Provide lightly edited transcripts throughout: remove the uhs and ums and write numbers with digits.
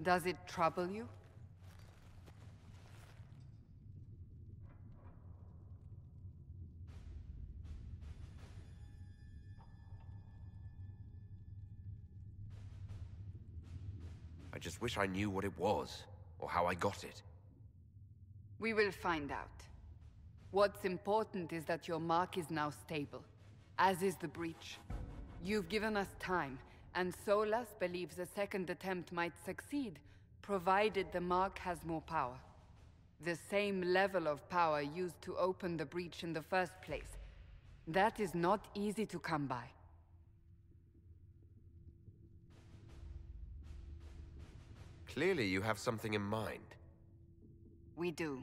Does it trouble you? I just wish I knew what it was, or how I got it. We will find out. What's important is that your mark is now stable, as is the breach. You've given us time, and Solas believes a second attempt might succeed, provided the mark has more power. The same level of power used to open the breach in the first place. That is not easy to come by. Clearly you have something in mind. We do.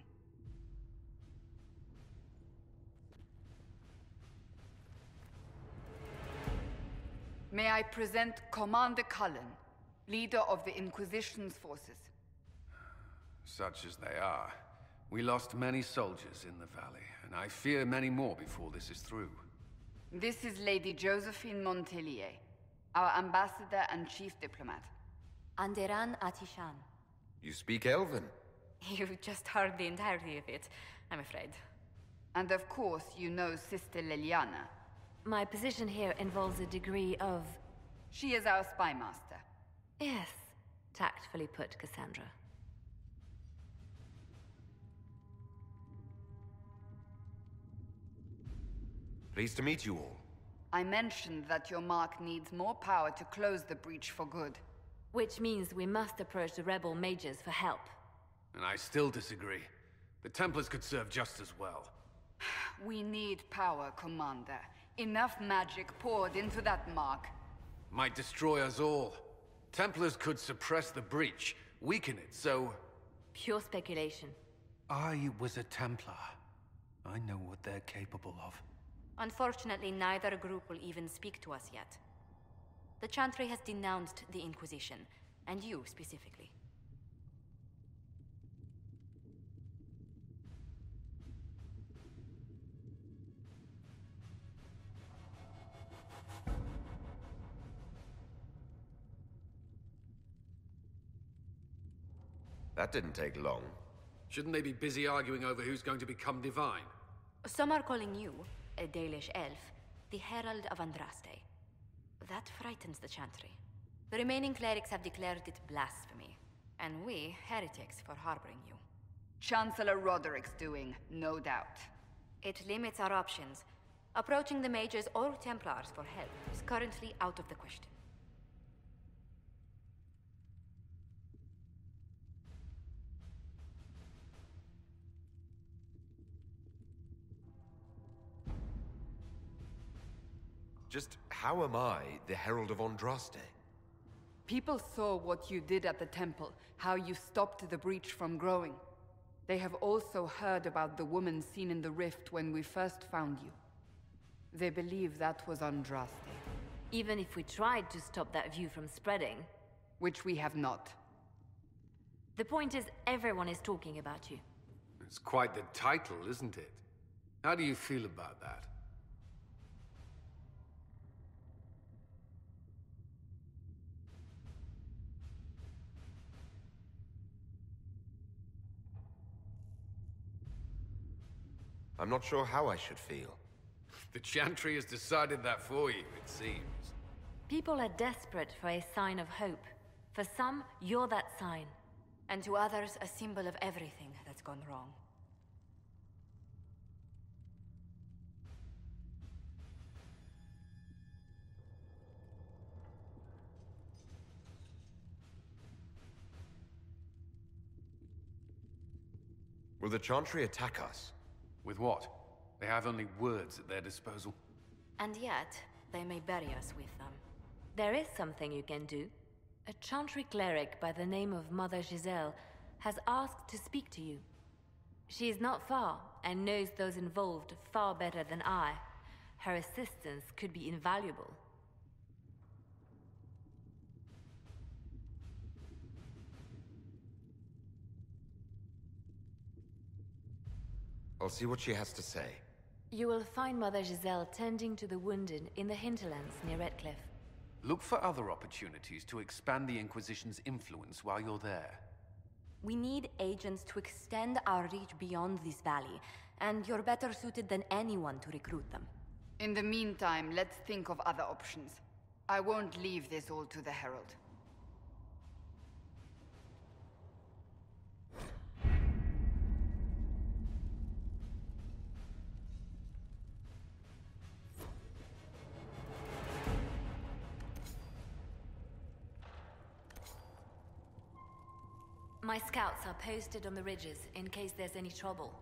May I present Commander Cullen, leader of the Inquisition's forces. Such as they are. We lost many soldiers in the valley, and I fear many more before this is through. This is Lady Josephine Montelier, our ambassador and chief diplomat. Anderan Atishan. You speak Elven? You've just heard the entirety of it, I'm afraid. And of course, you know Sister Liliana. My position here involves a degree of... She is our spy master. Yes, tactfully put, Cassandra. Pleased to meet you all. I mentioned that your mark needs more power to close the breach for good. Which means we must approach the rebel mages for help. And I still disagree. The Templars could serve just as well. We need power, Commander. Enough magic poured into that mark. Might destroy us all. Templars could suppress the breach, weaken it, so... Pure speculation. I was a Templar. I know what they're capable of. Unfortunately, neither group will even speak to us yet. The Chantry has denounced the Inquisition, and you specifically. That didn't take long. Shouldn't they be busy arguing over who's going to become divine? Some are calling you, a Dalish elf, the Herald of Andraste. That frightens the Chantry. The remaining clerics have declared it blasphemy, and we, heretics, for harboring you. Chancellor Roderick's doing, no doubt. It limits our options. Approaching the mages or Templars for help is currently out of the question. Just how am I the Herald of Andraste? People saw what you did at the temple, how you stopped the breach from growing. They have also heard about the woman seen in the rift when we first found you. They believe that was Andraste. Even if we tried to stop that view from spreading... Which we have not. The point is, everyone is talking about you. It's quite the title, isn't it? How do you feel about that? I'm not sure how I should feel. The Chantry has decided that for you, it seems. People are desperate for a sign of hope. For some, you're that sign. And to others, a symbol of everything that's gone wrong. Will the Chantry attack us? With what? They have only words at their disposal. And yet, they may bury us with them. There is something you can do. A Chantry cleric by the name of Mother Giselle has asked to speak to you. She is not far, and knows those involved far better than I. Her assistance could be invaluable. I'll see what she has to say. You will find Mother Giselle tending to the wounded in the hinterlands near Redcliffe. Look for other opportunities to expand the Inquisition's influence while you're there. We need agents to extend our reach beyond this valley, and you're better suited than anyone to recruit them. In the meantime, let's think of other options. I won't leave this all to the Herald. My scouts are posted on the ridges in case there's any trouble.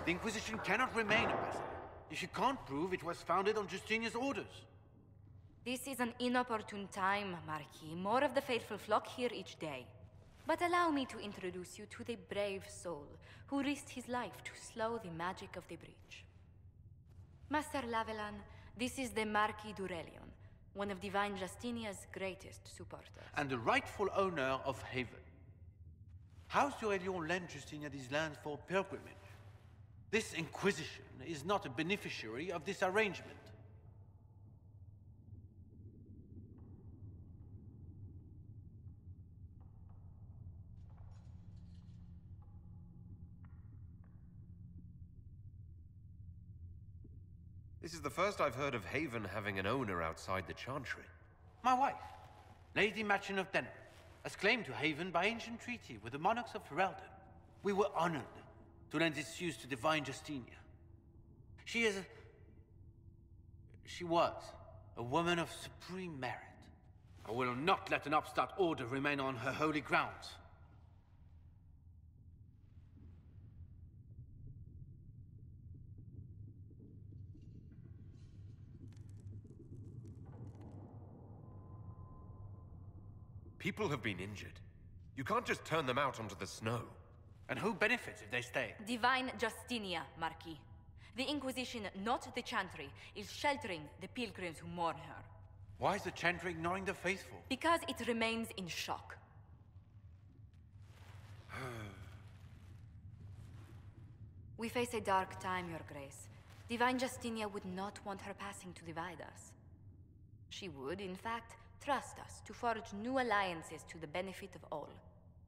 The Inquisition cannot remain, Ambassador, if you can't prove it was founded on Justinian's orders. This is an inopportune time, Marquis. More of the faithful flock here each day. But allow me to introduce you to the brave soul who risked his life to slow the magic of the breach. Master Lavelan, this is the Marquis d'Aurelion, one of Divine Justinia's greatest supporters. And the rightful owner of Haven. House d'Aurelion lent Justinia these lands for pilgrimage. This Inquisition is not a beneficiary of this arrangement. This is the first I've heard of Haven having an owner outside the Chantry. My wife, Lady Machin of Denham, has claim to Haven by ancient treaty with the monarchs of Ferelden. We were honored to lend its use to Divine Justinia. She was a woman of supreme merit. I will not let an upstart order remain on her holy grounds. People have been injured. You can't just turn them out onto the snow. And who benefits if they stay? Divine Justinia, Marquis. The Inquisition, not the Chantry, is sheltering the pilgrims who mourn her. Why is the Chantry ignoring the faithful? Because it remains in shock. We face a dark time, Your Grace. Divine Justinia would not want her passing to divide us. She would, in fact, trust us to forge new alliances to the benefit of all,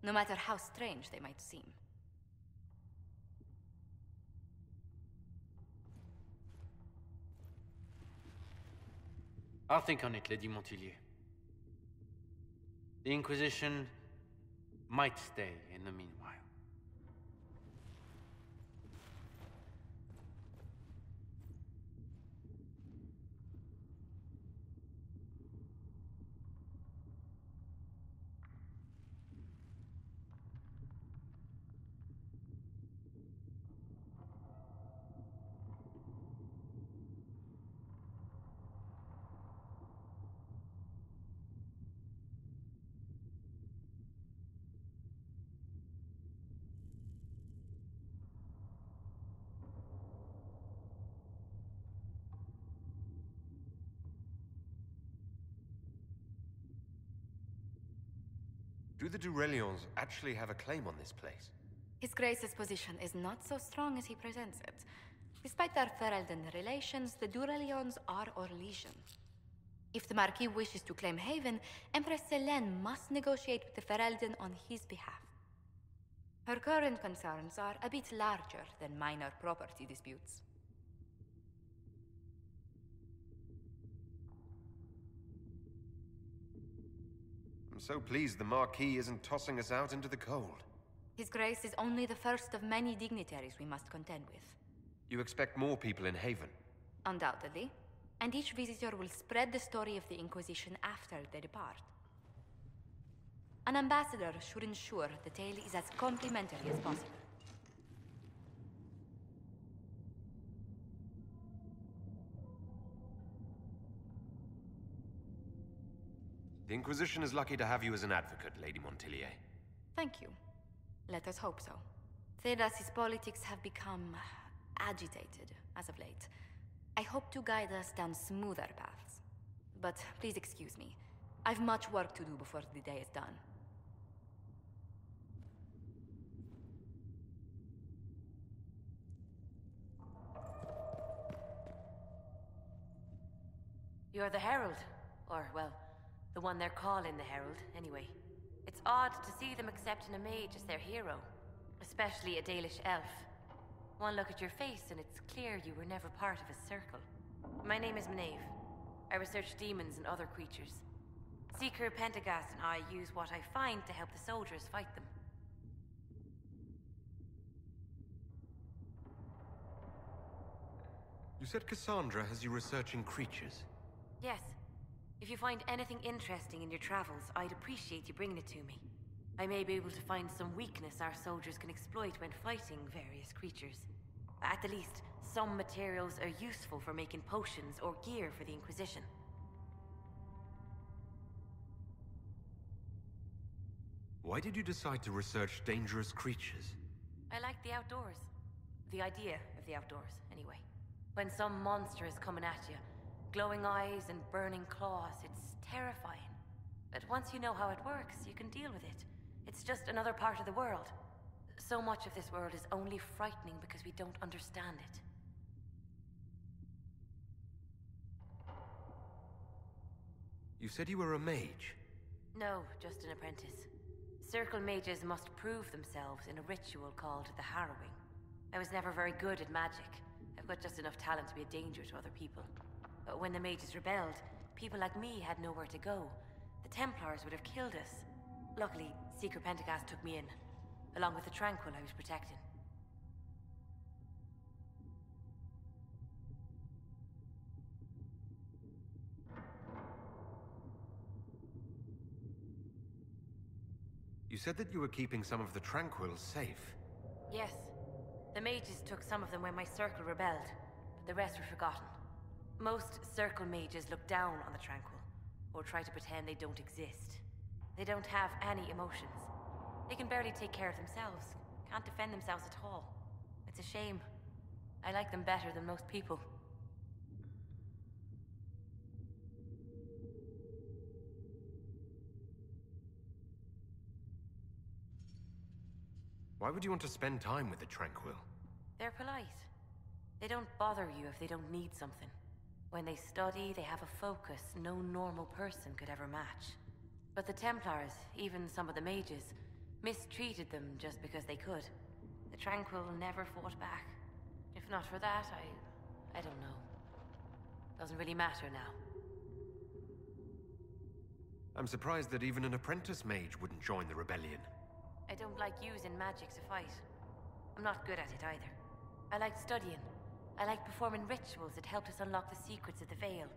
no matter how strange they might seem. I'll think on it, Lady Montilyet. The Inquisition might stay in the meanwhile. Do the Durelions actually have a claim on this place? His Grace's position is not so strong as he presents it. Despite their Ferelden relations, the Durelions are Orlesian. If the Marquis wishes to claim Haven, Empress Selene must negotiate with the Ferelden on his behalf. Her current concerns are a bit larger than minor property disputes. I'm so pleased the Marquis isn't tossing us out into the cold. His Grace is only the first of many dignitaries we must contend with. You expect more people in Haven? Undoubtedly. And each visitor will spread the story of the Inquisition after they depart. An ambassador should ensure the tale is as complimentary as possible. The Inquisition is lucky to have you as an advocate, Lady Montilyet. Thank you. Let us hope so. Thedas's politics have become agitated as of late. I hope to guide us down smoother paths. But please excuse me. I've much work to do before the day is done. You're the Herald. Or, well, the one they're calling the Herald, anyway. It's odd to see them accepting a mage as their hero. Especially a Dalish elf. One look at your face and it's clear you were never part of a circle. My name is Maeve. I research demons and other creatures. Seeker Pentagast and I use what I find to help the soldiers fight them. You said Cassandra has you researching creatures? Yes. If you find anything interesting in your travels, I'd appreciate you bringing it to me. I may be able to find some weakness our soldiers can exploit when fighting various creatures. At the least, some materials are useful for making potions or gear for the Inquisition. Why did you decide to research dangerous creatures? I like the outdoors. The idea of the outdoors, anyway. When some monster is coming at you, glowing eyes and burning claws, it's terrifying. But once you know how it works, you can deal with it. It's just another part of the world. So much of this world is only frightening because we don't understand it. You said you were a mage? No, just an apprentice. Circle mages must prove themselves in a ritual called the Harrowing. I was never very good at magic. I've got just enough talent to be a danger to other people. But when the mages rebelled, people like me had nowhere to go. The Templars would have killed us. Luckily, Seeker Pentagast took me in, along with the Tranquil I was protecting. You said that you were keeping some of the Tranquils safe. Yes. The mages took some of them when my circle rebelled, but the rest were forgotten. Most circle mages look down on the Tranquil, or try to pretend they don't exist. They don't have any emotions. They can barely take care of themselves, can't defend themselves at all. It's a shame. I like them better than most people. Why would you want to spend time with the Tranquil? They're polite. They don't bother you if they don't need something. When they study, they have a focus no normal person could ever match. But the Templars, even some of the mages, mistreated them just because they could. The Tranquil never fought back. If not for that, I don't know. Doesn't really matter now. I'm surprised that even an apprentice mage wouldn't join the rebellion. I don't like using magic to fight. I'm not good at it either. I liked studying. I liked performing rituals that helped us unlock the secrets of the Veil.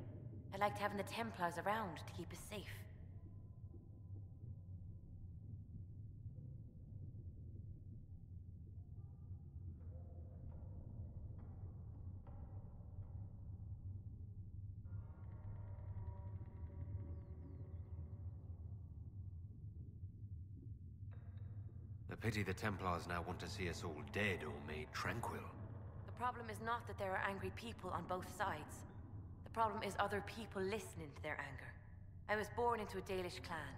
I liked having the Templars around to keep us safe. A pity the Templars now want to see us all dead or made tranquil. The problem is not that there are angry people on both sides. The problem is other people listening to their anger. I was born into a Dalish clan.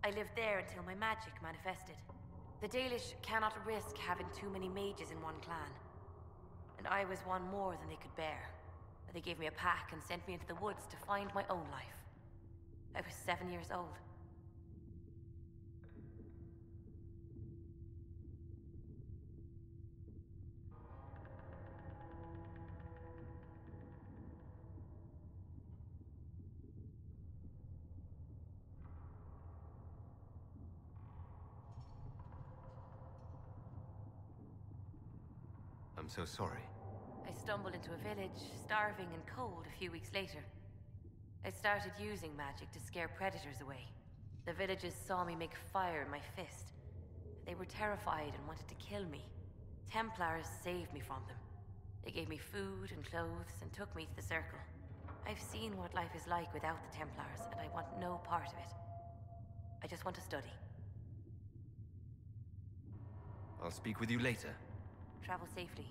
I lived there until my magic manifested. The Dalish cannot risk having too many mages in one clan. And I was one more than they could bear. They gave me a pack and sent me into the woods to find my own life. I was 7 years old. I'm so sorry. I stumbled into a village, starving and cold a few weeks later. I started using magic to scare predators away. The villagers saw me make fire in my fist. They were terrified and wanted to kill me. Templars saved me from them. They gave me food and clothes and took me to the Circle. I've seen what life is like without the Templars, and I want no part of it. I just want to study. I'll speak with you later. Travel safely.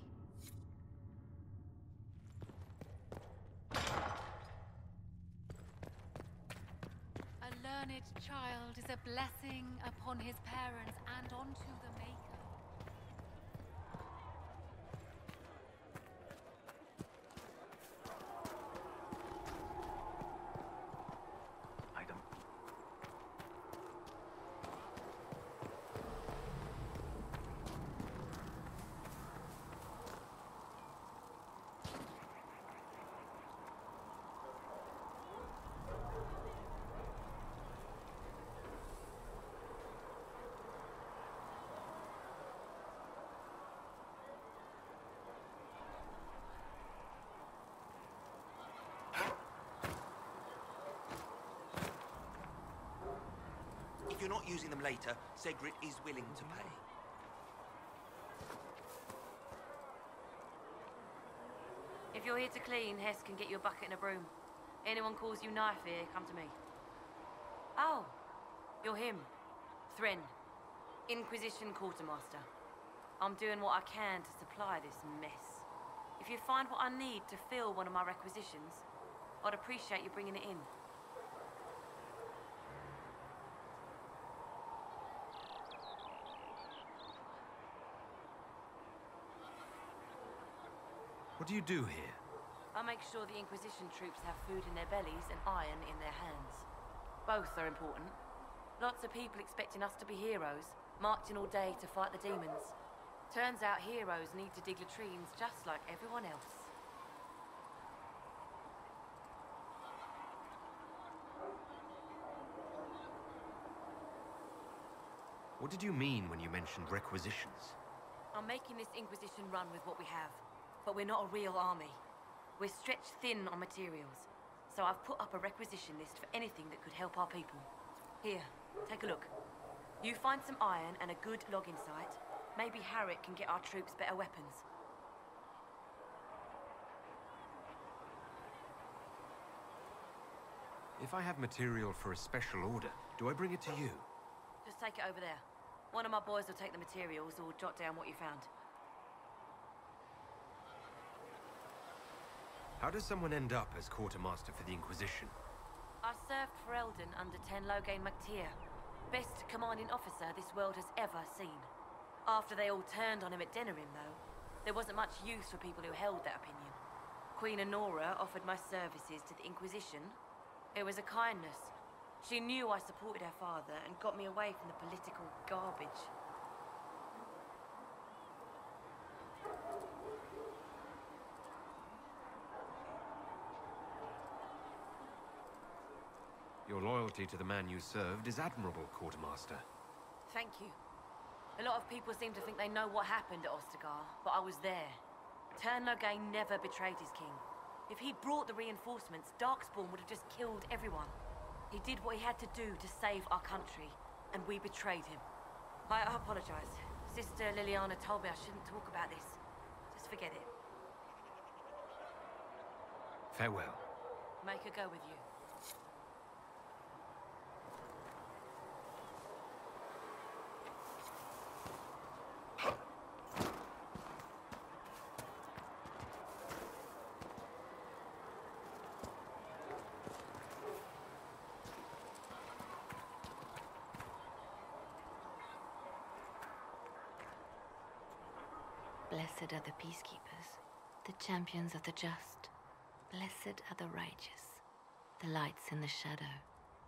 A learned child is a blessing upon his parents and onto the Maker. Item. If you're not using them later, Segrit is willing to pay. If you're here to clean, Hess can get you a bucket and a broom. Anyone calls you knife here, come to me. Oh, you're him. Thren. Inquisition Quartermaster. I'm doing what I can to supply this mess. If you find what I need to fill one of my requisitions, I'd appreciate you bringing it in. What do you do here? I make sure the Inquisition troops have food in their bellies and iron in their hands. Both are important. Lots of people expecting us to be heroes, marching all day to fight the demons. Turns out heroes need to dig latrines just like everyone else. What did you mean when you mentioned requisitions? I'm making this Inquisition run with what we have, but we're not a real army. We're stretched thin on materials, so I've put up a requisition list for anything that could help our people. Here, take a look. You find some iron and a good logging site, maybe Harriet can get our troops better weapons. If I have material for a special order, do I bring it to you? Just take it over there. One of my boys will take the materials or jot down what you found. How does someone end up as quartermaster for the Inquisition? I served for Eldon under Ten Loghain MacTier, best commanding officer this world has ever seen. After they all turned on him at Denerim, though, there wasn't much use for people who held that opinion. Queen Honora offered my services to the Inquisition. It was a kindness. She knew I supported her father and got me away from the political garbage. Your loyalty to the man you served is admirable, Quartermaster. Thank you. A lot of people seem to think they know what happened at Ostagar, but I was there. Tern Loghain never betrayed his king. If he'd brought the reinforcements, Darkspawn would have just killed everyone. He did what he had to do to save our country, and we betrayed him. I apologize. Sister Liliana told me I shouldn't talk about this. Just forget it. Farewell. Make her go with you. Blessed are the peacekeepers, the champions of the just. Blessed are the righteous, the lights in the shadow.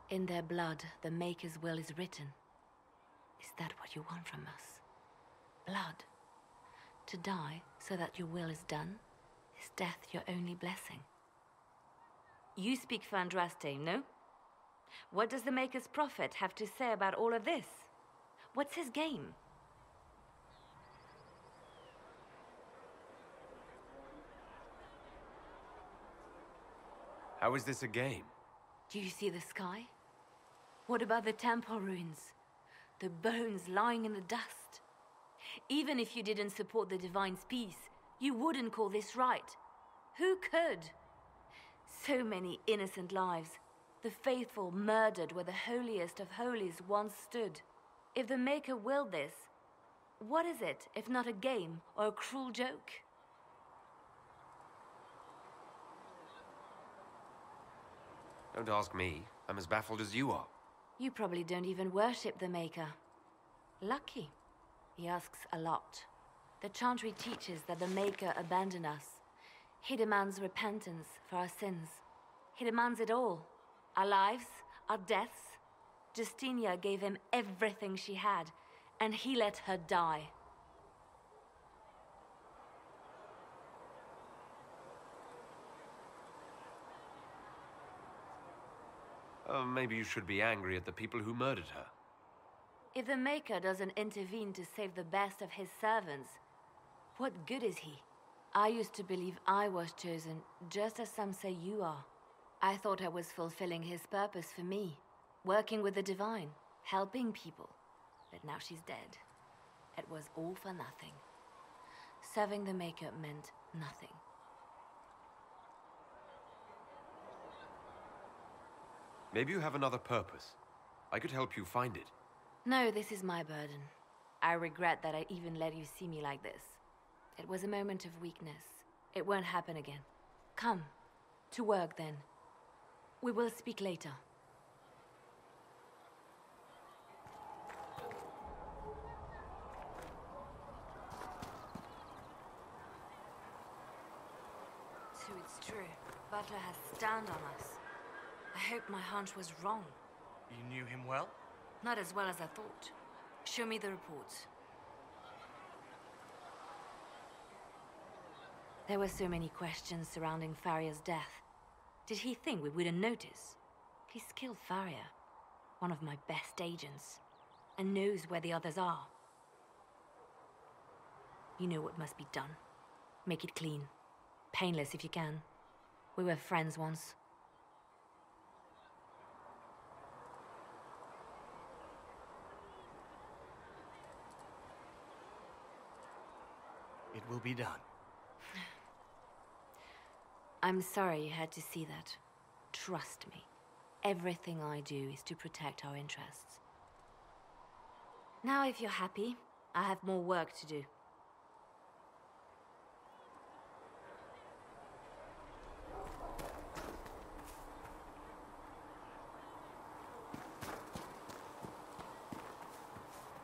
In their blood, the Maker's will is written. Is that what you want from us? Blood? To die so that your will is done? Is death your only blessing? You speak for Andraste, no? What does the Maker's prophet have to say about all of this? What's his game? How is this a game? Do you see the sky? What about the temple ruins? The bones lying in the dust? Even if you didn't support the Divine's peace, you wouldn't call this right. Who could? So many innocent lives. The faithful murdered where the holiest of holies once stood. If the Maker willed this, what is it if not a game or a cruel joke? Don't ask me. I'm as baffled as you are. You probably don't even worship the Maker. Lucky. He asks a lot. The Chantry teaches that the Maker abandoned us. He demands repentance for our sins. He demands it all. Our lives, our deaths. Justinia gave him everything she had, and he let her die. Maybe you should be angry at the people who murdered her. If the Maker doesn't intervene to save the best of his servants, what good is he? I used to believe I was chosen, just as some say you are. I thought I was fulfilling his purpose for me, working with the Divine. Helping people. But now she's dead. It was all for nothing. Serving the Maker meant nothing. Maybe you have another purpose. I could help you find it. No, this is my burden. I regret that I even let you see me like this. It was a moment of weakness. It won't happen again. Come. To work, then. We will speak later. So it's true. Butler has stand on us. I hope my hunch was wrong. You knew him well? Not as well as I thought. Show me the reports. There were so many questions surrounding Farria's death. Did he think we wouldn't notice? He's killed Farria, one of my best agents, and knows where the others are. You know what must be done. Make it clean. Painless if you can. We were friends once. It will be done. I'm sorry you had to see that. Trust me. Everything I do is to protect our interests. Now, if you're happy, I have more work to do.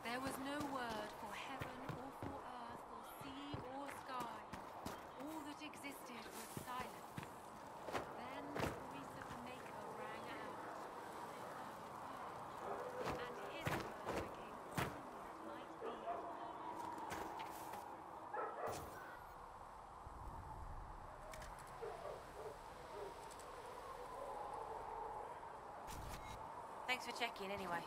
There was no word for heaven or for earth or sea or sky. All that existed was silence. Then the voice of the Maker rang out. And his word became all that might be. Thanks for checking anyway.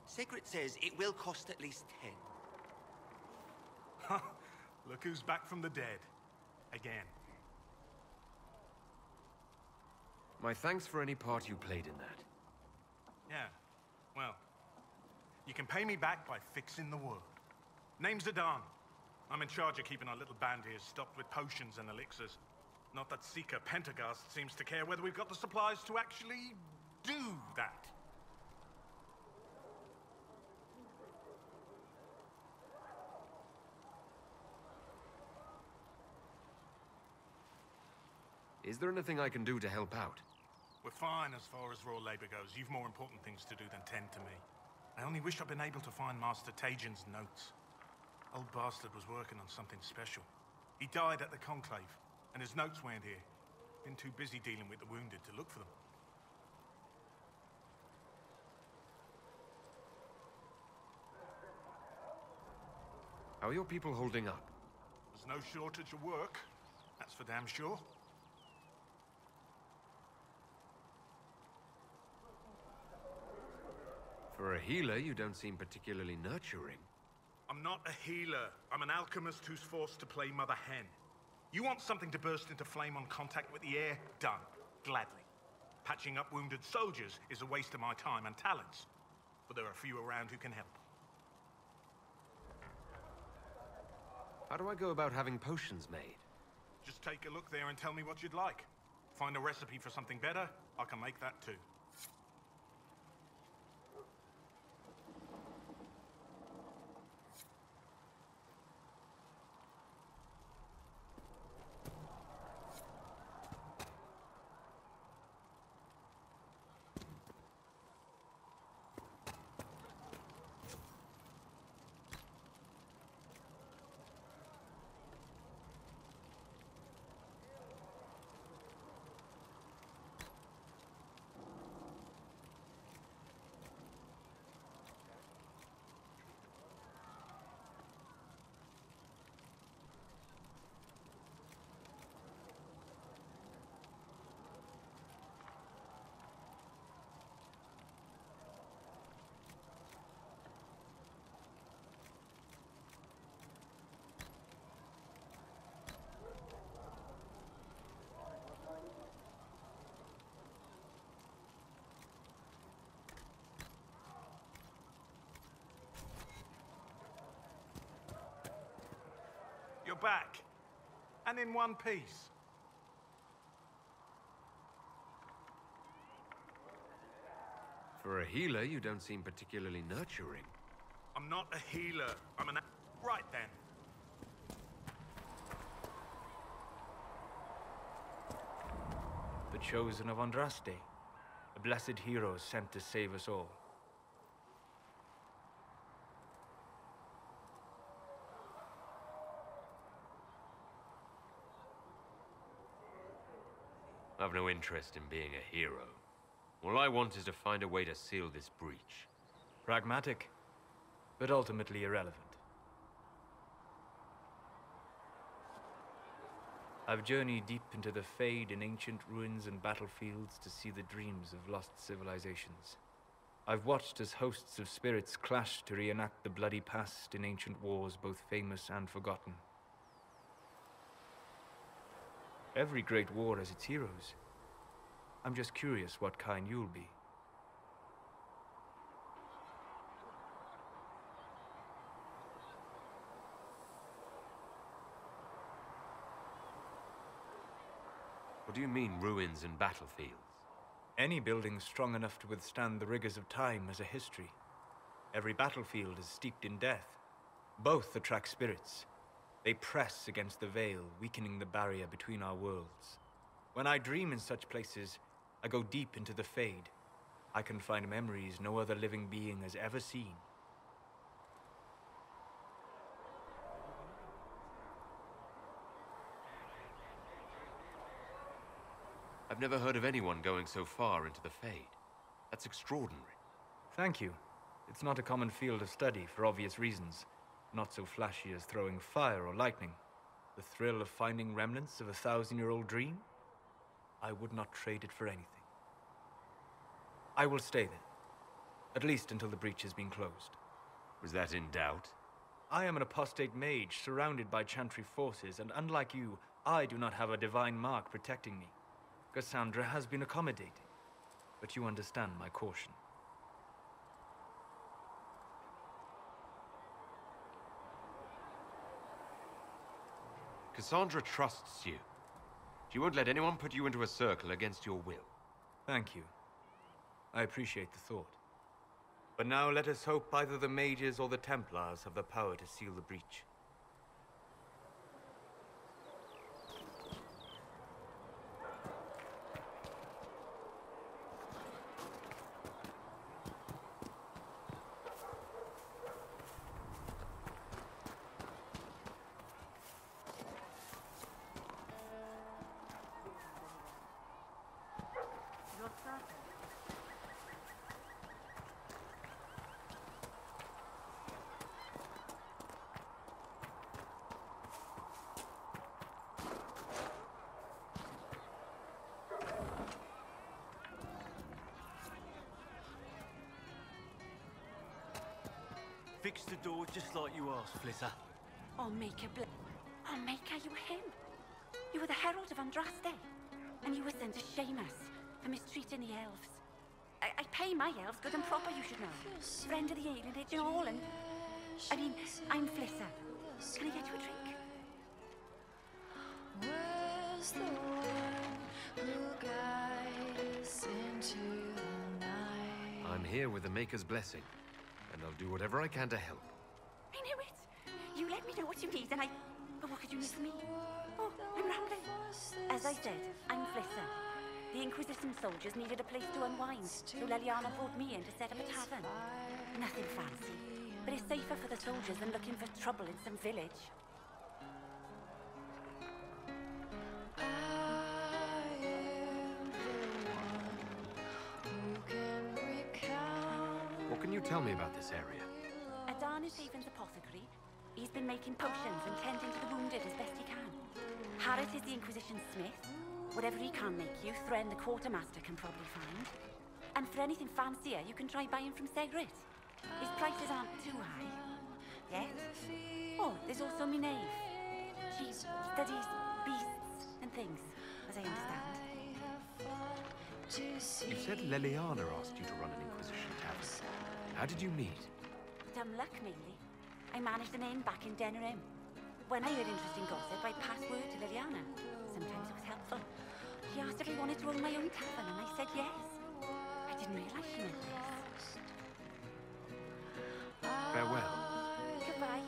Sigrid says it will cost at least 10. Look who's back from the dead. Again. My thanks for any part you played in that. Yeah, well, you can pay me back by fixing the world. Name's Adan. I'm in charge of keeping our little band here stocked with potions and elixirs. Not that Seeker Pentagast seems to care whether we've got the supplies to actually do that. Is there anything I can do to help out? We're fine as far as raw labor goes. You've more important things to do than tend to me. I only wish I'd been able to find Master Tajin's notes. Old bastard was working on something special. He died at the Conclave, and his notes weren't here. Been too busy dealing with the wounded to look for them. How are your people holding up? There's no shortage of work. That's for damn sure. For a healer, you don't seem particularly nurturing. I'm not a healer. I'm an alchemist who's forced to play Mother Hen. You want something to burst into flame on contact with the air? Done. Gladly. Patching up wounded soldiers is a waste of my time and talents. But there are few around who can help. How do I go about having potions made? Just take a look there and tell me what you'd like. Find a recipe for something better, I can make that too. back. And in one piece. For a healer, you don't seem particularly nurturing. I'm not a healer. I'm an... Right then. The chosen of Andraste. A blessed hero sent to save us all. I've no interest in being a hero. All I want is to find a way to seal this breach. Pragmatic, but ultimately irrelevant. I've journeyed deep into the Fade in ancient ruins and battlefields to see the dreams of lost civilizations. I've watched as hosts of spirits clash to reenact the bloody past in ancient wars, both famous and forgotten. Every great war has its heroes. I'm just curious what kind you'll be. What do you mean, ruins and battlefields? Any building strong enough to withstand the rigors of time has a history. Every battlefield is steeped in death. Both attract spirits. They press against the veil, weakening the barrier between our worlds. When I dream in such places, I go deep into the Fade. I can find memories no other living being has ever seen. I've never heard of anyone going so far into the Fade. That's extraordinary. Thank you. It's not a common field of study for obvious reasons. Not so flashy as throwing fire or lightning. The thrill of finding remnants of a 1,000-year-old dream? I would not trade it for anything. I will stay then. At least until the breach has been closed. Was that in doubt? I am an apostate mage surrounded by Chantry forces, and unlike you, I do not have a divine mark protecting me. Cassandra has been accommodating, but you understand my caution. Cassandra trusts you. She won't let anyone put you into a circle against your will. Thank you. I appreciate the thought. But now let us hope either the mages or the Templars have the power to seal the breach. Fix the door just like you asked, Flitter. Oh, Maker, you were him. You were the Herald of Andraste. And you were sent to shame us for mistreating the elves. I pay my elves good and proper, you should know. Friend of the alienage and all, and... I mean, I'm Flitter. Can I get you a drink? Where's the one who guides into the night? I'm here with the Maker's blessing, and I'll do whatever I can to help. I knew it! You let me know what you need, and I... But what could you need from me? Oh, I'm rambling. As I said, I'm Flitter. The Inquisition soldiers needed a place to unwind, so Leliana brought me in to set up a tavern. Nothing fancy, but it's safer for the soldiers than looking for trouble in some village. What can you tell me about this area? Adan is Haven's apothecary. He's been making potions and tending to the wounded as best he can. Harrit is the Inquisition smith. Whatever he can't make you, Thren the quartermaster can probably find. And for anything fancier, you can try buying from Segrit. His prices aren't too high. Yet. Oh, there's also Minave. She studies beasts and things, as I understand. You said Leliana asked you to run an Inquisition tavern. How did you meet? Dumb luck, mainly. I managed an inn back in Denerim. When I heard interesting gossip, I passed word to Liliana. Sometimes it was helpful. She asked if I wanted to own my own tavern, and I said yes. I didn't realize she meant this. Farewell. Goodbye.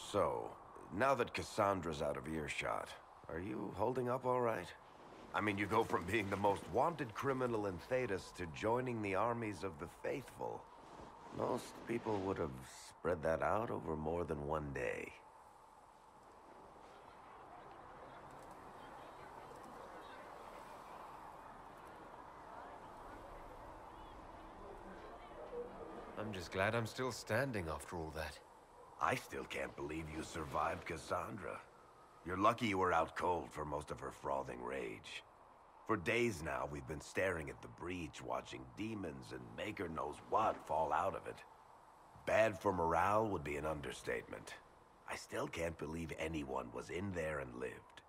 So, now that Cassandra's out of earshot, are you holding up all right? I mean, you go from being the most wanted criminal in Thedas to joining the armies of the faithful. Most people would have spread that out over more than one day. I'm just glad I'm still standing after all that. I still can't believe you survived Cassandra. You're lucky you were out cold for most of her frothing rage. For days now, we've been staring at the breach, watching demons and Maker knows what fall out of it. Bad for morale would be an understatement. I still can't believe anyone was in there and lived.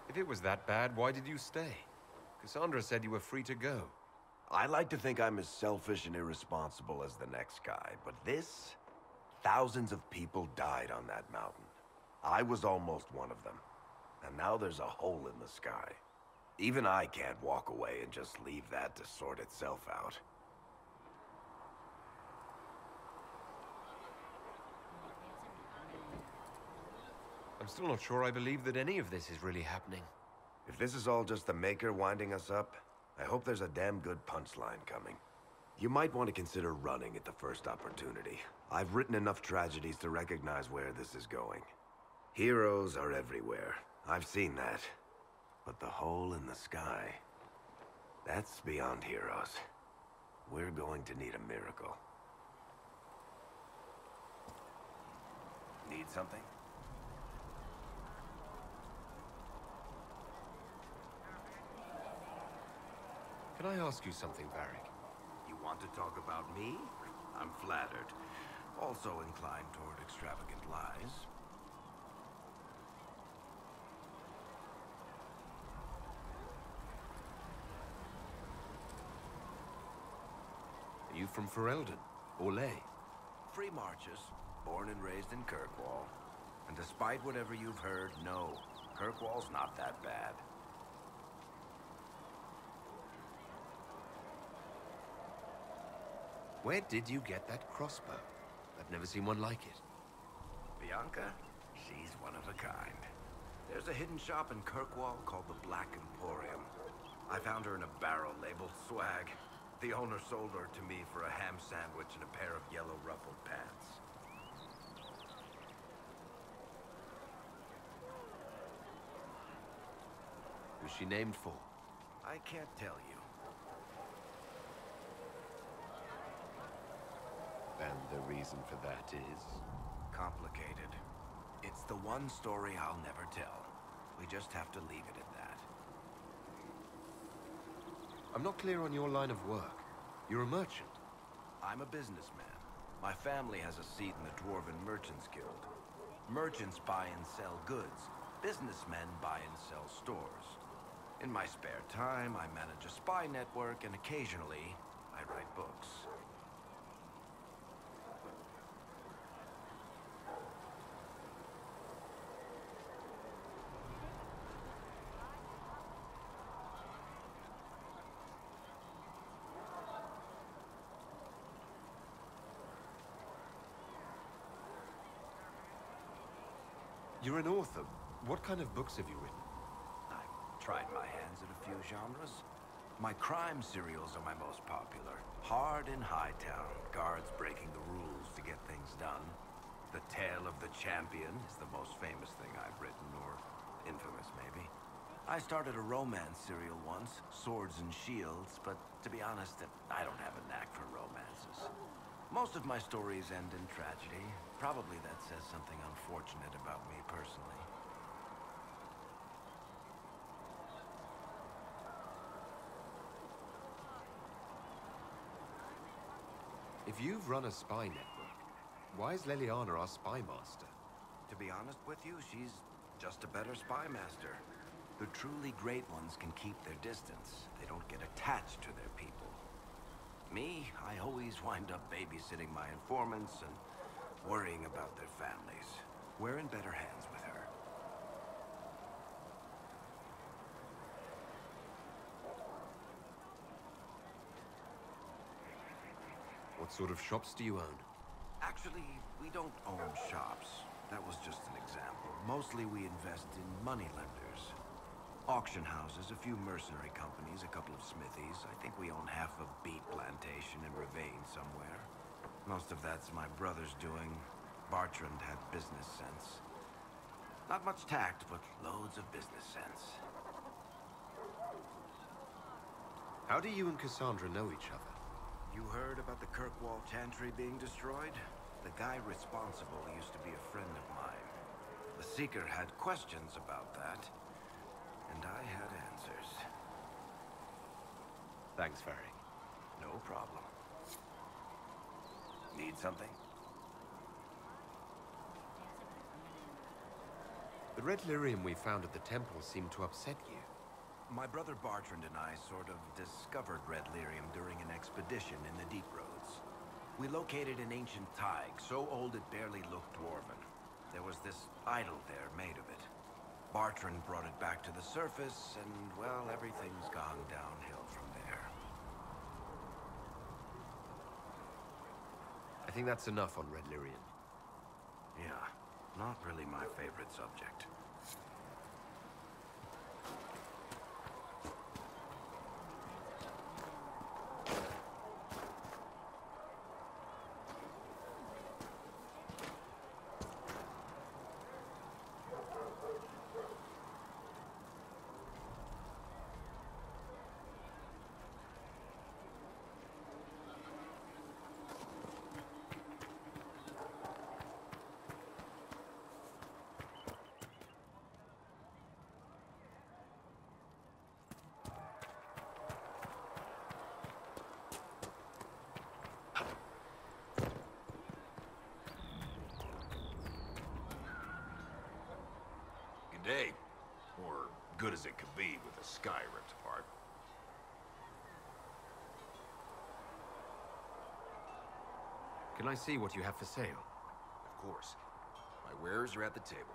If it was that bad, why did you stay? Cassandra said you were free to go. I like to think I'm as selfish and irresponsible as the next guy, but this... Thousands of people died on that mountain. I was almost one of them. And now there's a hole in the sky. Even I can't walk away and just leave that to sort itself out. I'm still not sure I believe that any of this is really happening. If this is all just the Maker winding us up, I hope there's a damn good punchline coming. You might want to consider running at the first opportunity. I've written enough tragedies to recognize where this is going. Heroes are everywhere. I've seen that. But the hole in the sky... that's beyond heroes. We're going to need a miracle. Need something? Can I ask you something, Varric? You want to talk about me? I'm flattered. Also inclined toward extravagant lies. Are you from Ferelden? Or Ley? Free Marches, born and raised in Kirkwall. And despite whatever you've heard, no, Kirkwall's not that bad. Where did you get that crossbow? I've never seen one like it. Bianca? She's one of a kind. There's a hidden shop in Kirkwall called the Black Emporium. I found her in a barrel labeled swag. The owner sold her to me for a ham sandwich and a pair of yellow ruffled pants. Who's she named for? I can't tell you. And the reason for that is? Complicated. It's the one story I'll never tell. We just have to leave it at that. I'm not clear on your line of work. You're a merchant. I'm a businessman. My family has a seat in the Dwarven Merchants Guild. Merchants buy and sell goods. Businessmen buy and sell stores. In my spare time, I manage a spy network, and occasionally, I write books. You're an author. What kind of books have you written? I've tried my hands at a few genres. My crime serials are my most popular. Hard in Hightown, guards breaking the rules to get things done. The Tale of the Champion is the most famous thing I've written, or infamous maybe. I started a romance serial once, Swords and Shields, but to be honest, I don't have a knack for romances. Most of my stories end in tragedy. Probably that says something unfortunate about me personally. If you've run a spy network, why is Leliana our spy master? To be honest with you, she's just a better spy master. The truly great ones can keep their distance. They don't get attached to their people. Me, I always wind up babysitting my informants and worrying about their families. We're in better hands with her. What sort of shops do you own? Actually, we don't own shops. That was just an example. Mostly we invest in money lenders. Auction houses, a few mercenary companies, a couple of smithies. I think we own half a beet plantation in Ravane somewhere. Most of that's my brother's doing. Bartrand had business sense. Not much tact, but loads of business sense. How do you and Cassandra know each other? You heard about the Kirkwall Chantry being destroyed? The guy responsible used to be a friend of mine. The Seeker had questions about that, and I had answers. Thanks, Varric. No problem. Need something? The red lyrium we found at the temple seemed to upset you. My brother Bartrand and I sort of discovered red lyrium during an expedition in the Deep Roads. We located an ancient thaig, so old it barely looked dwarven. There was this idol there made of it. Bartrand brought it back to the surface, and, well, everything's gone downhill from there. I think that's enough on red lyrium. Yeah, not really my favorite subject. Day, or good as it could be with the sky ripped apart. Can I see what you have for sale? Of course. My wares are at the table.